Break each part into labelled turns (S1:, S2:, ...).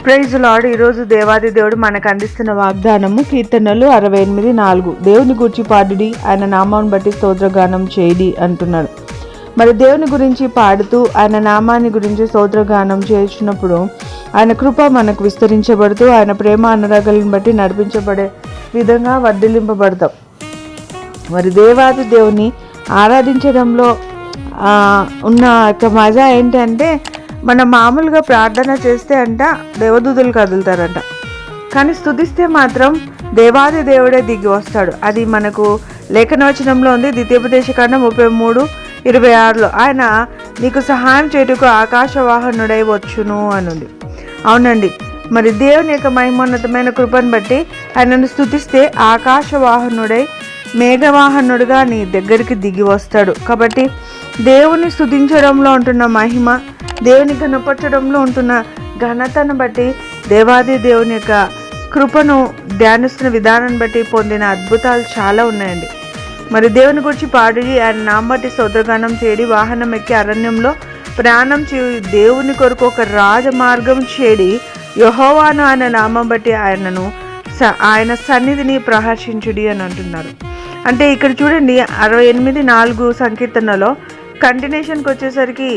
S1: Praise lord. ఈరోజు దేవాది దేవుడు మనకు అందిస్తున్న వాగ్దానము కీర్తనలు 68:4. దేవుని గురించి పాడుడి, ఆయన నామాన్ని బట్టి స్తోత్రగానం చేయడి అంటున్నాడు. మరి దేవుని గురించి పాడుతూ ఆయన నామాన్ని గురించి స్తోత్రగానం చేసినప్పుడు ఆయన కృప మనకు విస్తరించబడుతూ ఆయన ప్రేమ అనురాగాలను బట్టి నడిపించబడే విధంగా వర్ధిల్లింపబడతాం. మరి దేవాది దేవుని ఆరాధించడంలో ఉన్న ఒక మజా ఏంటంటే, మనం మామూలుగా ప్రార్థన చేస్తే దేవదూతలు కదులుతారంట, కానీ స్తుతిస్తే మాత్రం దేవాది దేవుడే దిగి వస్తాడు. అది మనకు లేఖనవచనంలో ఉంది. ద్వితీయోపదేశకాండం 33:26 ఆయన నీకు సహాయం చేయుటకు ఆకాశవాహనుడై వచ్చును అనుంది. అవునండి, మరి దేవుని యొక్క మహిమోన్నతమైన కృపను బట్టి ఆయనను స్తుతిస్తే ఆకాశవాహనుడై మేఘవాహనుడుగా నీ దగ్గరికి దిగి వస్తాడు. కాబట్టి దేవుని స్తుతించడంలో ఉంటున్న మహిమ, దేవుని కనపరచడంలో ఉంటున్న ఘనతను బట్టి, దేవాది దేవుని యొక్క కృపను ధ్యానిస్తున్న విధానాన్ని బట్టి పొందిన అద్భుతాలు చాలా ఉన్నాయండి. మరి దేవుని గురించి పాడి ఆయన నామం బట్టి స్తోత్రగానం చేయడి, వాహనం ఎక్కి అరణ్యంలో ప్రయాణం చేయి, దేవుని కొరకు ఒక రాజమార్గం చేయడి, యెహోవాను ఆయన నామం బట్టి ఆయన సన్నిధిని ప్రహర్షించుడి అని అంటున్నారు. అంటే ఇక్కడ చూడండి 68:4 సంకీర్తనలో కంటిన్యూషన్కి వచ్చేసరికి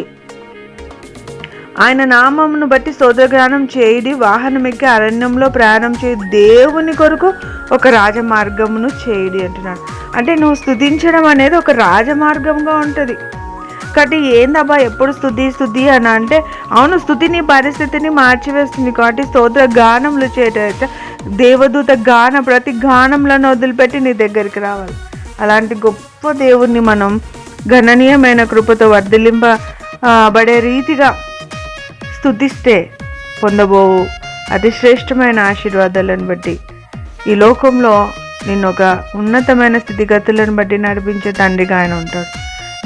S1: ఆయన నామమును బట్టి స్తోత్రగానం చేయడి, వాహనం ఎక్కి అరణ్యంలో ప్రయాణం చేయి, దేవుని కొరకు ఒక రాజమార్గమును చేయడి అంటున్నాడు. అంటే నువ్వు స్తుతించడం అనేది ఒక రాజమార్గంగా ఉంటుంది. కాబట్టి ఏందబ్బా ఎప్పుడు స్తుతి అని అంటే, అవును, స్తుతి నీ పరిస్థితిని మార్చివేస్తుంది. కాబట్టి స్తోత్ర గానములు చేయటైతే దేవదూత ప్రతి గానంలను వదిలిపెట్టి నీ దగ్గరికి రావాలి. అలాంటి గొప్ప దేవుణ్ణి మనం గణనీయమైన కృపతో వర్ధిల్లింపబడే రీతిగా స్తుతిస్తే పొందబోవు అతి శ్రేష్టమైన ఆశీర్వాదాలను బట్టి ఈ లోకంలో నిన్ను ఒక ఉన్నతమైన స్థితిగతులను బట్టి నడిపించే తండ్రిగా ఆయన ఉంటాడు.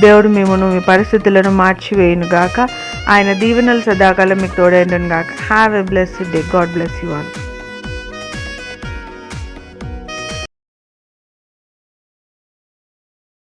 S1: దేవుడు మిమ్మల్ని మీ పరిస్థితులను మార్చివేయును గాక. ఆయన దీవెనలు సదాకాలం మీకు తోడైండును గాక. Have a blessed day. God bless you all.